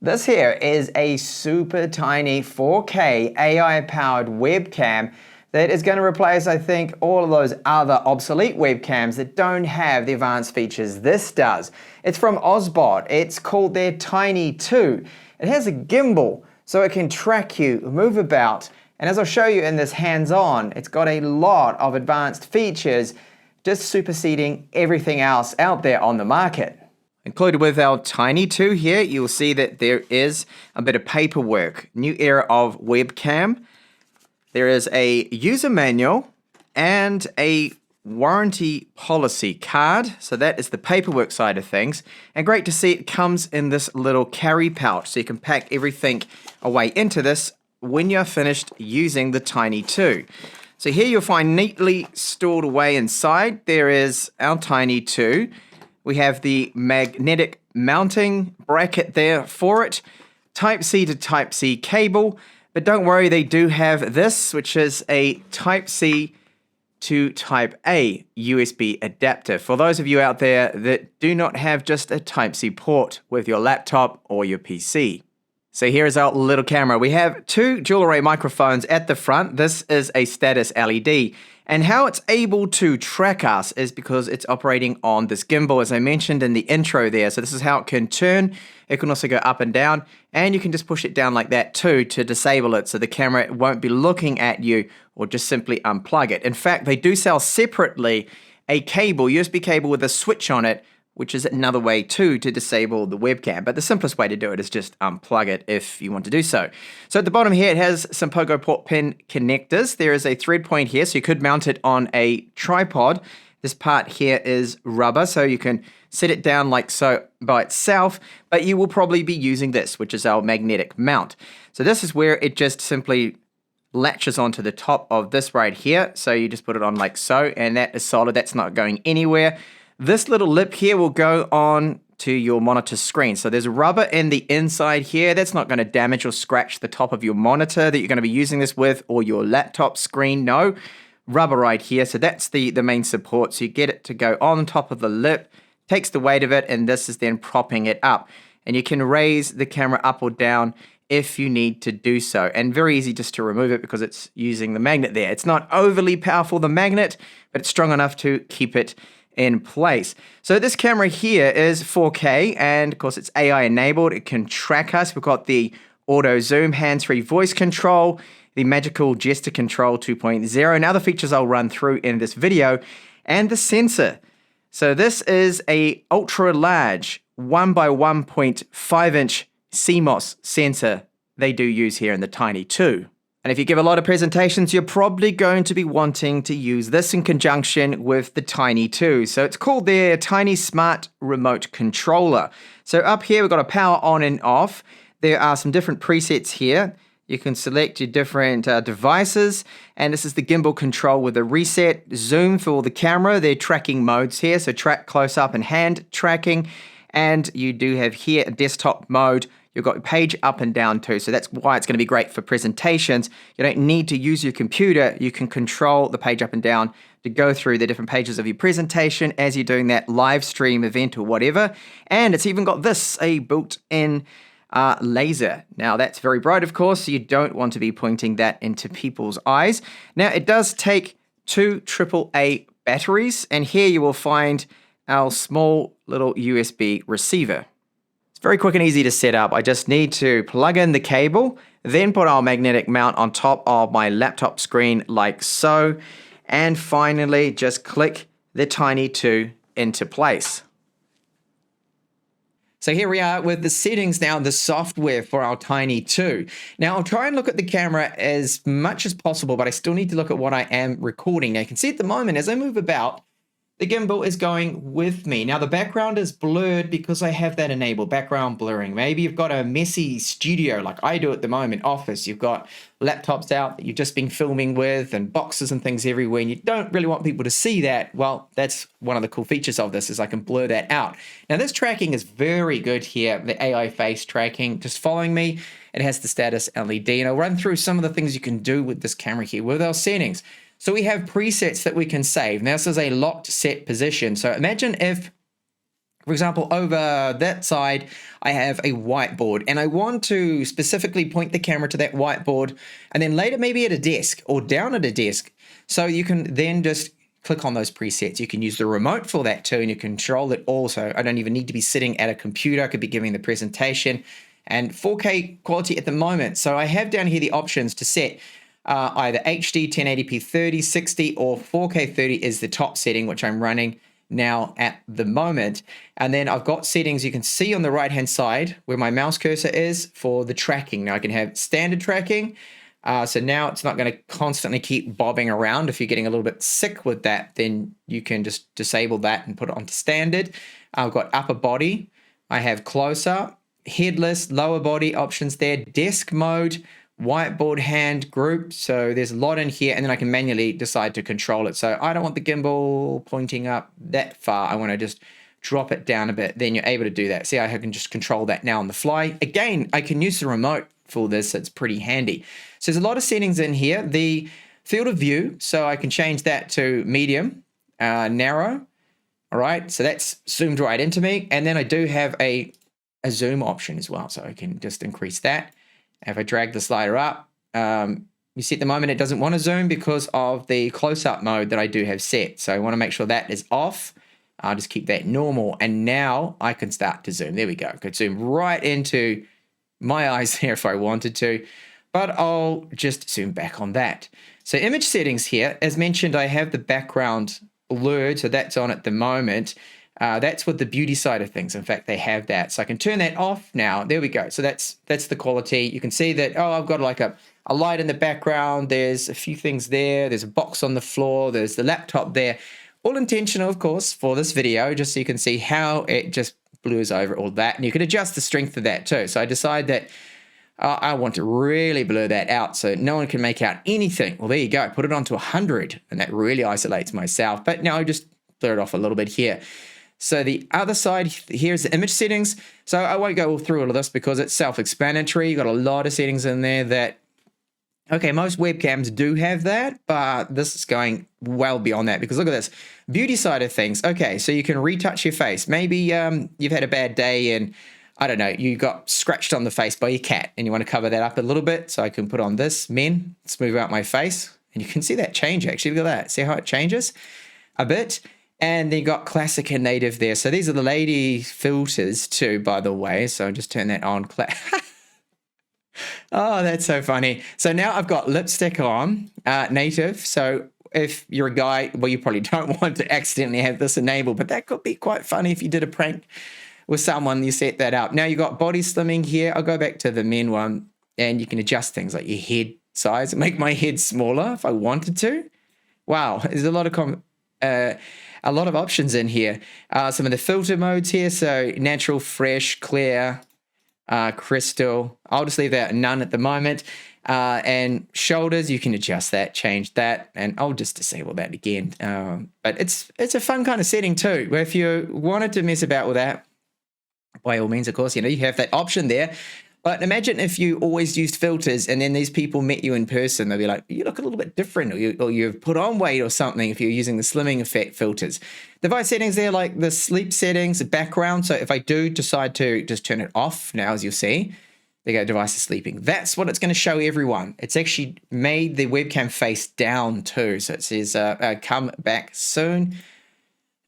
This here is a super tiny 4K AI-powered webcam that is going to replace, I think, all of those other obsolete webcams that don't have the advanced features this does. It's from OBSBOT. It's called their Tiny 2. It has a gimbal, so it can track you, move about, and as I'll show you in this hands-on, it's got a lot of advanced features, just superseding everything else out there on the market. Included with our Tiny 2 here, you'll see that there is a bit of paperwork. New era of webcam. There is a user manual and a warranty policy card. So that is the paperwork side of things. And great to see it comes in this little carry pouch. So you can pack everything away into this when you're finished using the Tiny 2. So here you'll find neatly stored away inside, there is our Tiny 2. We have the magnetic mounting bracket there for it. Type-C to Type-C cable. But don't worry, they do have this, which is a Type-C to Type-A USB adapter. For those of you out there that do not have just a Type-C port with your laptop or your PC. So here is our little camera. We have two dual array microphones at the front. This is a status LED. And how it's able to track us is because it's operating on this gimbal, as I mentioned in the intro there. So this is how it can turn. It can also go up and down, and you can just push it down like that too to disable it, so the camera won't be looking at you, or just simply unplug it. In fact, they do sell separately a cable, USB cable with a switch on it, which is another way too to disable the webcam. But the simplest way to do it is just unplug it if you want to do so. So at the bottom here, it has some Pogo port pin connectors. There is a thread point here, so you could mount it on a tripod. This part here is rubber, so you can set it down like so by itself, but you will probably be using this, which is our magnetic mount. So this is where it just simply latches onto the top of this right here. So you just put it on like so, and that is solid. That's not going anywhere. This little lip here will go on to your monitor screen. So there's rubber in the inside here. That's not going to damage or scratch the top of your monitor that you're going to be using this with, or your laptop screen. No, rubber right here. So that's the main support. So you get it to go on top of the lip, takes the weight of it, and this is then propping it up. And you can raise the camera up or down if you need to do so. And very easy just to remove it because it's using the magnet there. It's not overly powerful, the magnet, but it's strong enough to keep it in place. So this camera here is 4K, and of course it's AI enabled. It can track us. We've got the auto zoom, hands-free voice control, the magical gesture control 2.0, and other features I'll run through in this video, and the sensor. So this is a ultra large 1 by 1.5 inch CMOS sensor they do use here in the Tiny 2. And if you give a lot of presentations, you're probably going to be wanting to use this in conjunction with the Tiny 2. So it's called their Tiny Smart Remote Controller. So up here, we've got a power on and off. There are some different presets here. You can select your different devices. And this is the gimbal control with a reset, zoom for the camera. They're tracking modes here. So track close up and hand tracking. And you do have here a desktop mode. You've got page up and down too, so that's why it's going to be great for presentations. You don't need to use your computer. You can control the page up and down to go through the different pages of your presentation as you're doing that live stream event or whatever. And it's even got this, a built-in laser. Now that's very bright, of course, so you don't want to be pointing that into people's eyes. Now it does take two AAA batteries, and here you will find our small little USB receiver. Very quick and easy to set up. I just need to plug in the cable, then put our magnetic mount on top of my laptop screen like so, and finally just click the Tiny 2 into place. So here we are with the settings now, the software for our Tiny 2. Now I'll try and look at the camera as much as possible, but I still need to look at what I am recording. Now you can see at the moment as I move about, the gimbal is going with me. Now the background is blurred because I have that enabled, background blurring. Maybe you've got a messy studio like I do at the moment, office. You've got laptops out that you've just been filming with and boxes and things everywhere, and you don't really want people to see that. Well, that's one of the cool features of this, is I can blur that out. Now this tracking is very good here, the AI face tracking, just following me. It has the status LED, and I'll run through some of the things you can do with this camera here with our settings. So we have presets that we can save. Now this is a locked set position. So imagine if For example, over that side, I have a whiteboard and I want to specifically point the camera to that whiteboard and then later maybe at a desk or down at a desk. So you can then just click on those presets. You can use the remote for that too and you control it all. So I don't even need to be sitting at a computer. I could be giving the presentation and 4K quality at the moment. So I have down here the options to set either HD 1080p 30, 60 or 4K 30 is the top setting, which I'm running now at the moment. And then I've got settings you can see on the right hand side where my mouse cursor is for the tracking. Now I can have standard tracking. So now it's not going to constantly keep bobbing around. If you're getting a little bit sick with that, then you can just disable that and put it onto standard. I've got upper body. I have close up, headless, lower body options there, desk mode, whiteboard, hand, group. So there's a lot in here and then I can manually decide to control it. So I don't want the gimbal pointing up that far. I want to just drop it down a bit. Then you're able to do that. See, I can just control that now on the fly. Again, I can use the remote for this. It's pretty handy. So there's a lot of settings in here. The field of view. So I can change that to medium, narrow. All right. So that's zoomed right into me. And then I do have a zoom option as well. So I can just increase that. If I drag the slider up, you see at the moment it doesn't want to zoom because of the close-up mode that I do have set. So I want to make sure that is off. I'll just keep that normal. And now I can start to zoom. There we go. I could zoom right into my eyes there if I wanted to, but I'll just zoom back on that. So image settings here, as mentioned, I have the background blurred, so that's on at the moment. That's with the beauty side of things. In fact, they have that. So I can turn that off now. There we go. So that's the quality. You can see that, oh, I've got like a light in the background. There's a few things there. There's a box on the floor. There's the laptop there. All intentional, of course, for this video, just so you can see how it just blurs over all that. And you can adjust the strength of that too. So I decide that I want to really blur that out so no one can make out anything. Well, there you go. Put it onto 100 and that really isolates myself. But now I just blur it off a little bit here. So the other side, here's the image settings. So I won't go through all of this because it's self-explanatory. You've got a lot of settings in there that, okay, most webcams do have that, but this is going well beyond that because look at this. Beauty side of things. Okay, so you can retouch your face. Maybe you've had a bad day and, I don't know, you got scratched on the face by your cat and you want to cover that up a little bit. So I can put on this, men, smooth out my face. And you can see that change actually. Look at that. See how it changes a bit? And then you got classic and native there. So these are the lady filters too, by the way. So I'll just turn that on. Oh, that's so funny. So now I've got lipstick on, native. So if you're a guy, well, you probably don't want to accidentally have this enabled, but that could be quite funny if you did a prank with someone, you set that up. Now you got body slimming here. I'll go back to the men one and you can adjust things like your head size and make my head smaller if I wanted to. Wow, there's a lot of options in here. Some of the filter modes here. So natural, fresh, clear, crystal. I'll just leave that none at the moment. And shoulders, you can adjust that, change that, and I'll just disable that again. But it's a fun kind of setting too, where if you wanted to mess about with that, by all means, of course, you have that option there. But imagine if you always used filters and then these people met you in person, they'll be like, you look a little bit different, or you've put on weight or something if you're using the slimming effect filters. Device settings there, like the sleep settings, the background. So if I do decide to just turn it off now, as you'll see, there you go, device is sleeping. That's what it's going to show everyone. It's actually made the webcam face down too. So it says, come back soon.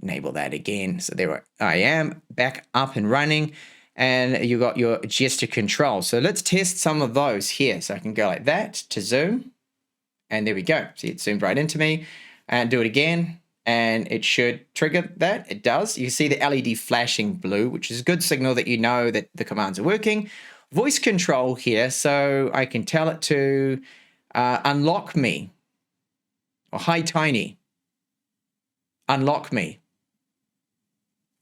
Enable that again. So there I am, back up and running. And you got your gesture control. So let's test some of those here. So I can go like that to zoom. And there we go. See, it zoomed right into me. And do it again. And it should trigger that. It does. You see the LED flashing blue, which is a good signal that you know that the commands are working. Voice control here. So I can tell it to unlock me. Or hi, tiny. Unlock me.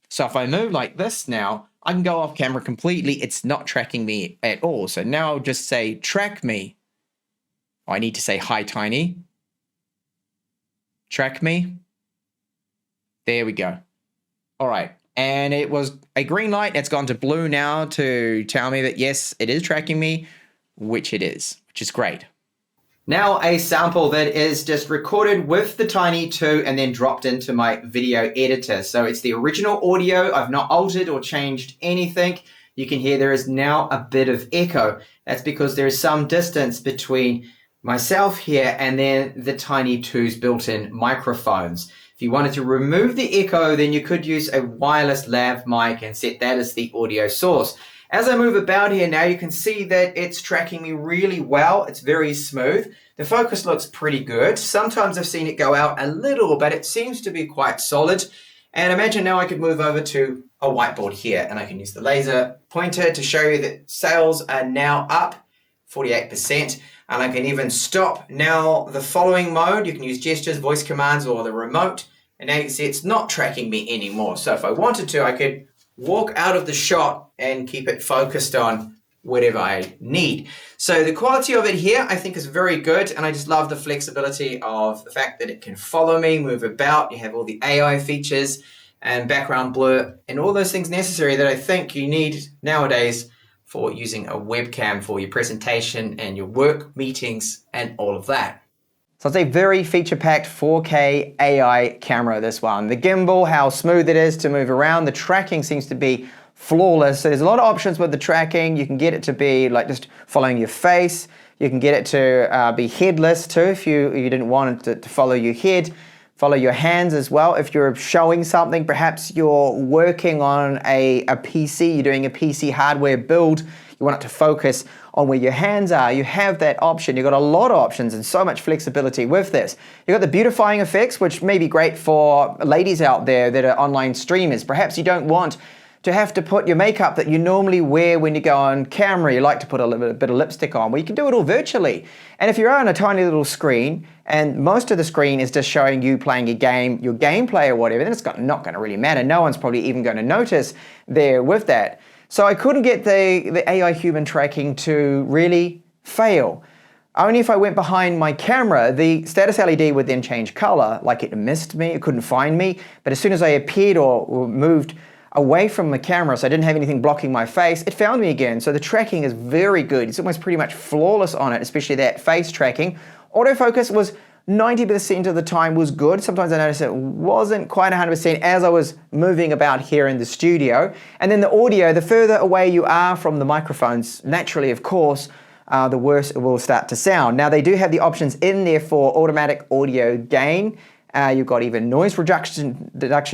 So if I move like this now, I can go off camera completely. It's not tracking me at all. So now I'll just say, track me. Oh, I need to say, hi, tiny. Track me. There we go. All right. And it was a green light. It's gone to blue now to tell me that, yes, it is tracking me, which it is, which is great. Now a sample that is just recorded with the Tiny 2 and then dropped into my video editor. So it's the original audio. I've not altered or changed anything. You can hear there is now a bit of echo. That's because there is some distance between myself here and then the Tiny 2's built-in microphones. If you wanted to remove the echo, then you could use a wireless lav mic and set that as the audio source. As I move about here now, you can see that it's tracking me really well. It's very smooth. The focus looks pretty good. Sometimes I've seen it go out a little, but it seems to be quite solid. And imagine now I could move over to a whiteboard here, and I can use the laser pointer to show you that sales are now up 48%. And I can even stop now the following mode. You can use gestures, voice commands, or the remote. And now you can see it's not tracking me anymore. So if I wanted to, I could walk out of the shot and keep it focused on whatever I need. So the quality of it here, I think, is very good. And I just love the flexibility of the fact that it can follow me, move about. You have all the AI features and background blur and all those things necessary that I think you need nowadays for using a webcam for your presentation and your work meetings and all of that. So it's a very feature-packed 4K AI camera, this one. The gimbal, how smooth it is to move around. The tracking seems to be flawless. So there's a lot of options with the tracking. You can get it to be like just following your face. You can get it to be headless too if you didn't want it to follow your head. Follow your hands as well. If you're showing something, perhaps you're working on a PC, you're doing a PC hardware build, you want it to focus on where your hands are, you have that option. You've got a lot of options and so much flexibility with this. You've got the beautifying effects, which may be great for ladies out there that are online streamers. Perhaps you don't want to have to put your makeup that you normally wear when you go on camera. You like to put a little bit of lipstick on. Well, you can do it all virtually. And if you're on a tiny little screen and most of the screen is just showing you playing your game, your gameplay or whatever, then it's not going to really matter. No one's probably even going to notice there with that. So I couldn't get the AI human tracking to really fail. Only if I went behind my camera, the status LED would then change color, like it missed me, it couldn't find me. But as soon as I appeared or moved away from the camera, so I didn't have anything blocking my face, it found me again. So the tracking is very good. It's almost pretty much flawless on it, especially that face tracking. Autofocus was 90% of the time was good. Sometimes I noticed it wasn't quite 100% as I was moving about here in the studio. And then the audio, the further away you are from the microphones, naturally, of course, the worse it will start to sound. Now, they do have the options in there for automatic audio gain. You've got even noise reduction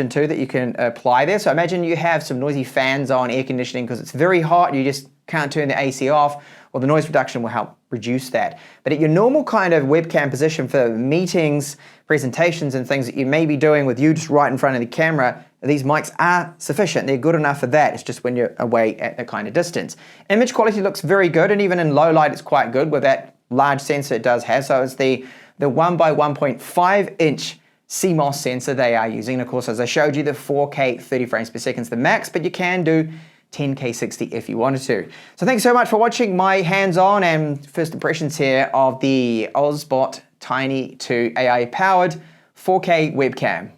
too that you can apply there. So imagine you have some noisy fans on, air conditioning, because it's very hot, you just can't turn the AC off. Well, the noise reduction will help reduce that. But at your normal kind of webcam position for meetings, presentations and things that you may be doing with you just right in front of the camera, these mics are sufficient. They're good enough for that. It's just when you're away at a kind of distance. Image quality looks very good, and even in low light it's quite good with that large sensor it does have. So it's the 1 by 1.5 inch CMOS sensor they are using. And of course, as I showed you, the 4K 30 frames per second is the max, but you can do 10K 60 if you wanted to. So thanks so much for watching my hands-on and first impressions here of the OBSBOT Tiny 2 AI-powered 4K webcam.